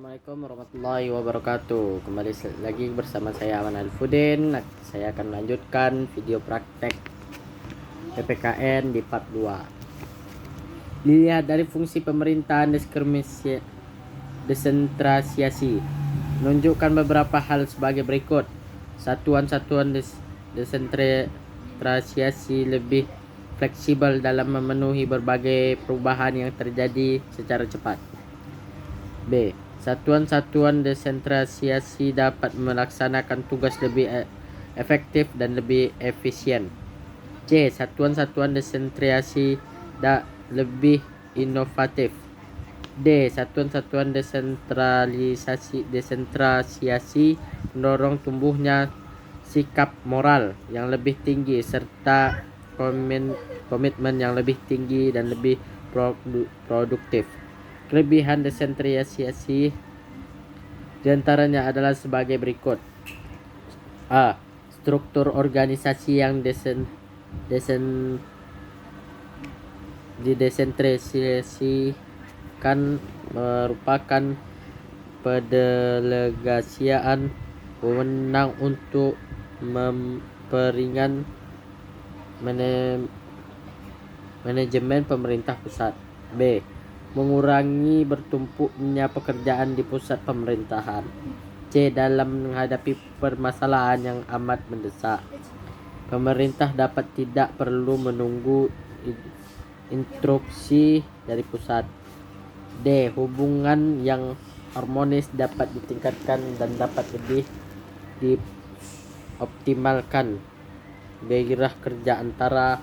Assalamualaikum warahmatullahi wabarakatuh. Kembali lagi bersama saya Aman Alfudin. Saya akan melanjutkan video praktek PPKN di part 2. Dilihat dari fungsi pemerintahan desentralisasi, menunjukkan beberapa hal sebagai berikut. Satuan-satuan desentralisasi lebih fleksibel dalam memenuhi berbagai perubahan yang terjadi secara cepat. B. Satuan-satuan desentralisasi dapat melaksanakan tugas lebih efektif dan lebih efisien. C. Satuan-satuan desentralisasi lebih inovatif. D. Satuan-satuan desentralisasi mendorong tumbuhnya sikap moral yang lebih tinggi serta komitmen yang lebih tinggi dan lebih produktif. Kelebihan desentralisasi diantaranya adalah sebagai berikut. A. Struktur organisasi yang didesentralisasikan merupakan pendelegasian wewenang untuk memperingan manajemen pemerintah pusat. B. Mengurangi bertumpuknya pekerjaan di pusat pemerintahan. C. Dalam menghadapi permasalahan yang amat mendesak, pemerintah dapat tidak perlu menunggu instruksi dari pusat. D. Hubungan yang harmonis dapat ditingkatkan dan dapat lebih dioptimalkan gairah kerja antara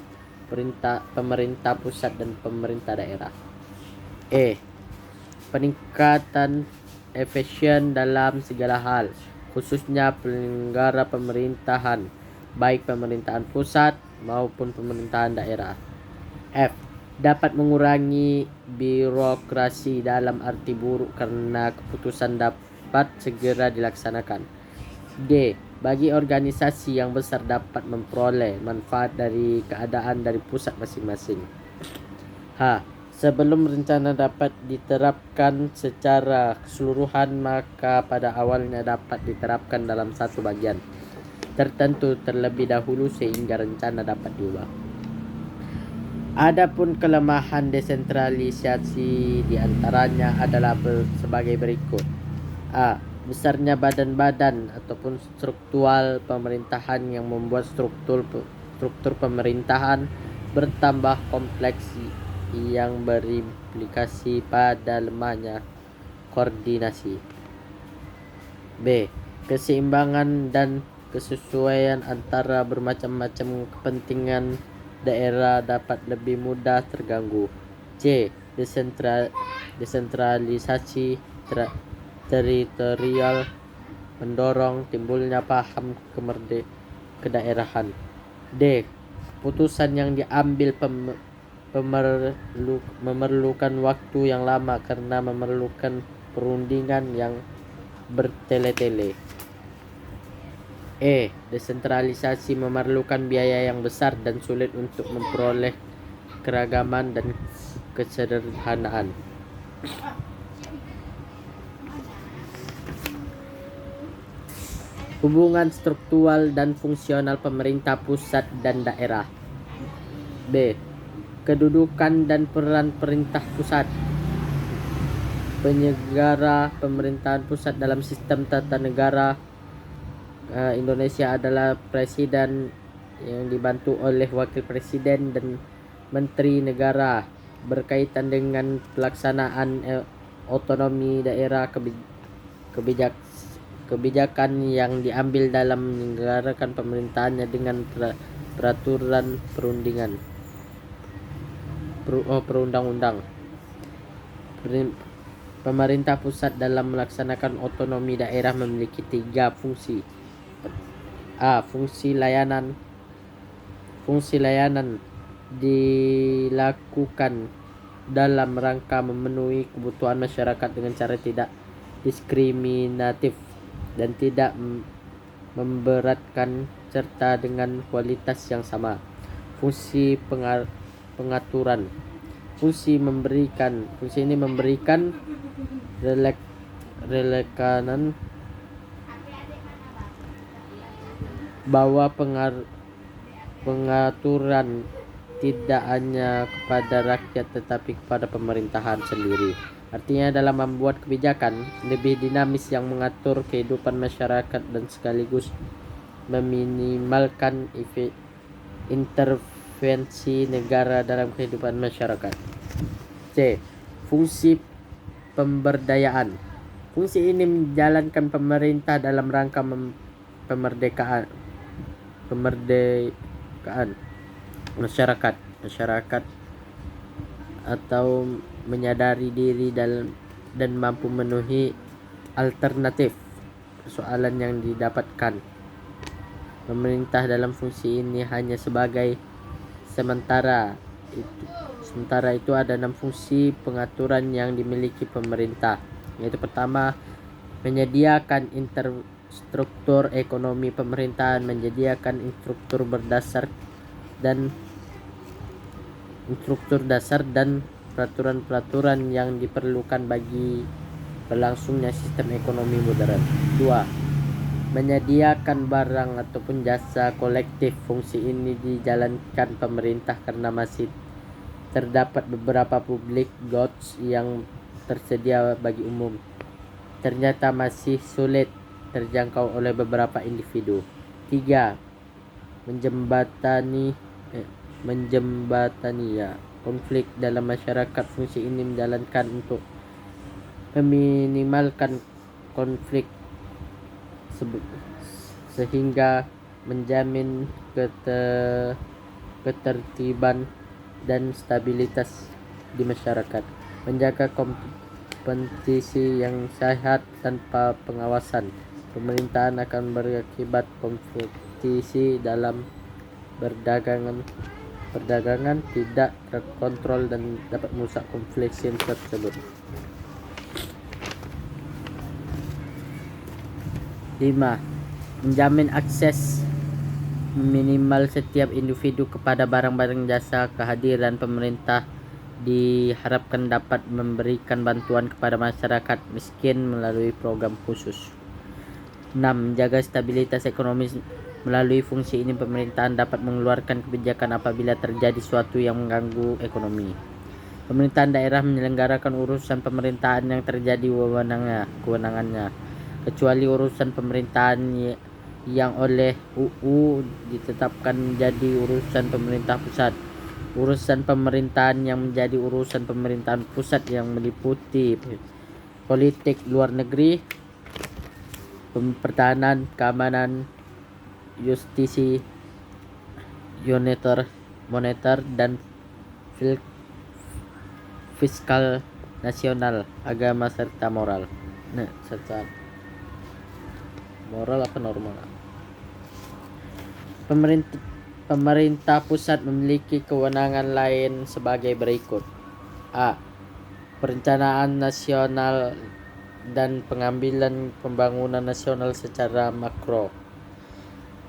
pemerintah pusat dan pemerintah daerah. E. Peningkatan efisien dalam segala hal, khususnya penyelenggara pemerintahan, baik pemerintahan pusat maupun pemerintahan daerah. F. Dapat mengurangi birokrasi dalam arti buruk karena keputusan dapat segera dilaksanakan. D. Bagi organisasi yang besar dapat memperoleh manfaat dari keadaan dari pusat masing-masing. H. Sebelum rencana dapat diterapkan secara keseluruhan, maka pada awalnya dapat diterapkan dalam satu bagian tertentu terlebih dahulu sehingga rencana dapat diubah. Adapun kelemahan desentralisasi diantaranya adalah sebagai berikut. A. Besarnya badan-badan ataupun struktural pemerintahan yang membuat struktur pemerintahan bertambah kompleks yang berimplikasi pada lemahnya koordinasi. B. Keseimbangan dan kesesuaian antara bermacam-macam kepentingan daerah dapat lebih mudah terganggu. C. Desentralisasi teritorial mendorong timbulnya paham kedaerahan. D. Keputusan yang diambil memerlukan waktu yang lama karena memerlukan perundingan yang bertele-tele. E. Desentralisasi memerlukan biaya yang besar dan sulit untuk memperoleh keragaman dan kesederhanaan. Hubungan struktural dan fungsional pemerintah pusat dan daerah. B. Kedudukan dan peran pemerintah pusat. Penyelenggara pemerintahan pusat dalam sistem tata negara Indonesia adalah presiden yang dibantu oleh wakil presiden dan menteri negara. Berkaitan dengan pelaksanaan otonomi daerah, kebijakan yang diambil dalam menyelenggarakan pemerintahannya dengan peraturan perundang-undang. Pemerintah pusat dalam melaksanakan otonomi daerah memiliki 3 fungsi. A. Fungsi layanan. Fungsi layanan dilakukan dalam rangka memenuhi kebutuhan masyarakat dengan cara tidak diskriminatif dan tidak memberatkan serta dengan kualitas yang sama. Fungsi pengaturan. Fungsi ini memberikan relevanan bahwa pengaturan tidak hanya kepada rakyat tetapi kepada pemerintahan sendiri. Artinya dalam membuat kebijakan lebih dinamis yang mengatur kehidupan masyarakat dan sekaligus meminimalkan intervensi negara dalam kehidupan masyarakat. C. Fungsi pemberdayaan. Fungsi ini menjalankan pemerintah dalam rangka kemerdekaan masyarakat atau menyadari diri dan mampu memenuhi alternatif persoalan yang didapatkan. Pemerintah dalam fungsi ini hanya sebagai sementara itu ada 6 fungsi pengaturan yang dimiliki pemerintah, yaitu pertama, menyediakan struktur ekonomi pemerintahan, menyediakan struktur dasar dan peraturan-peraturan yang diperlukan bagi berlangsungnya sistem ekonomi modern. 2. Menyediakan barang ataupun jasa kolektif. Fungsi ini dijalankan pemerintah karena masih terdapat beberapa public goods yang tersedia bagi umum ternyata masih sulit terjangkau oleh beberapa individu. 3. Menjembatani konflik dalam masyarakat. Fungsi ini menjalankan untuk meminimalkan konflik sehingga menjamin ketertiban dan stabilitas di masyarakat, menjaga kompetisi yang sehat tanpa pengawasan. Pemerintahan akan berakibat kompetisi dalam perdagangan tidak terkontrol dan dapat merusak konflik tersebut. 5. Menjamin akses minimal setiap individu kepada barang-barang jasa. Kehadiran pemerintah diharapkan dapat memberikan bantuan kepada masyarakat miskin melalui program khusus. 6. Menjaga stabilitas ekonomi. Melalui fungsi ini pemerintahan dapat mengeluarkan kebijakan apabila terjadi suatu yang mengganggu ekonomi. Pemerintahan daerah menyelenggarakan urusan pemerintahan yang terjadi kewenangannya, kecuali urusan pemerintahan yang oleh UU ditetapkan menjadi urusan pemerintah pusat. Urusan pemerintahan yang menjadi urusan pemerintahan pusat yang meliputi politik luar negeri, pertahanan, keamanan, justisi, moneter dan fiskal nasional, agama serta moral. Moral apa normal? Pemerintah pusat memiliki kewenangan lain sebagai berikut. A. Perencanaan nasional dan pengambilan pembangunan nasional secara makro.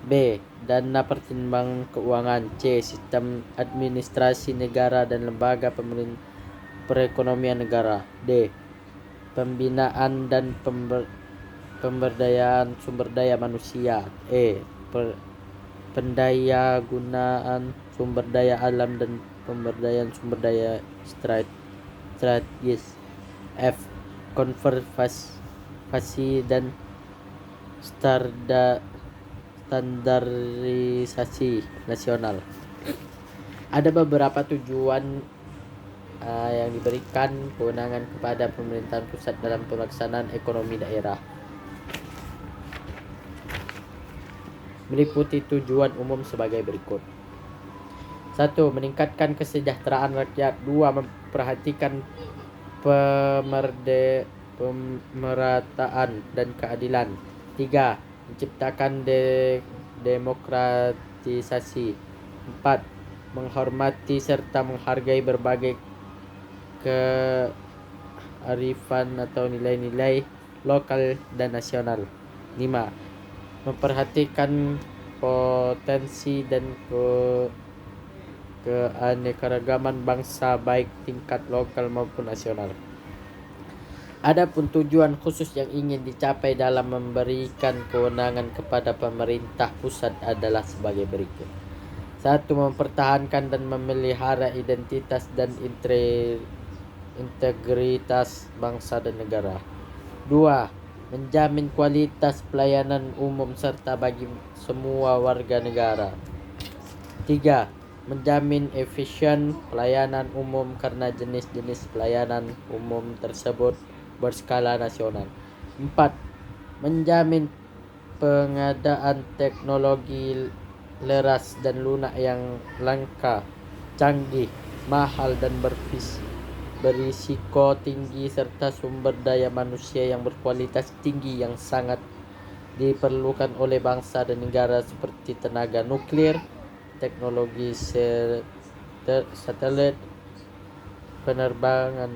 B. Dana pertimbangan keuangan. C. Sistem administrasi negara dan lembaga perekonomian negara. D. Pembinaan dan pemberdayaan sumber daya manusia. E. Pendayagunaan sumber daya alam dan pemberdayaan sumber daya strategis. F. Konservasi dan standarisasi nasional. Ada beberapa tujuan yang diberikan kewenangan kepada pemerintahan pusat dalam pelaksanaan ekonomi daerah. Meliputi tujuan umum sebagai berikut. 1. Meningkatkan kesejahteraan rakyat. 2. Memperhatikan pemerataan dan keadilan. 3. Menciptakan demokratisasi. 4. Menghormati serta menghargai berbagai kearifan atau nilai-nilai lokal dan nasional. 5. Memperhatikan potensi dan keanekaragaman bangsa baik tingkat lokal maupun nasional. Adapun tujuan khusus yang ingin dicapai dalam memberikan kewenangan kepada pemerintah pusat adalah sebagai berikut. 1. Mempertahankan dan memelihara identitas dan integritas bangsa dan negara. 2. Menjamin kualitas pelayanan umum serta bagi semua warga negara. 3. Menjamin efisien pelayanan umum karena jenis-jenis pelayanan umum tersebut berskala nasional. 4. Menjamin pengadaan teknologi leras dan lunak yang langka, canggih, mahal dan berisiko tinggi serta sumber daya manusia yang berkualitas tinggi yang sangat diperlukan oleh bangsa dan negara seperti tenaga nuklir, teknologi satelit, penerbangan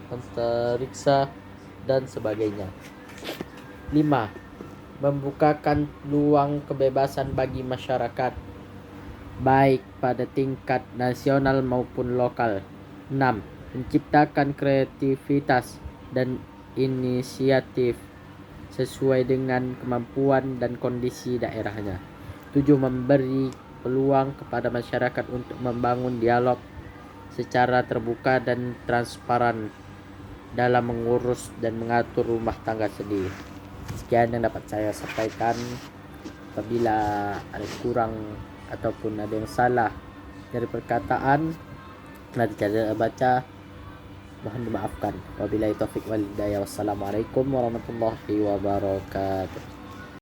antariksa dan sebagainya. 5. Membukakan peluang kebebasan bagi masyarakat baik pada tingkat nasional maupun lokal. 6. Menciptakan kreativitas dan inisiatif sesuai dengan kemampuan dan kondisi daerahnya. 7. Memberi peluang kepada masyarakat untuk membangun dialog secara terbuka dan transparan dalam mengurus dan mengatur rumah tangga sendiri. Sekian yang dapat saya sampaikan. Apabila ada kurang ataupun ada yang salah dari perkataan nanti cara baca, mohon dimaafkan. Wabillahi taufik wal hidayah. Wassalamualaikum warahmatullahi wabarakatuh.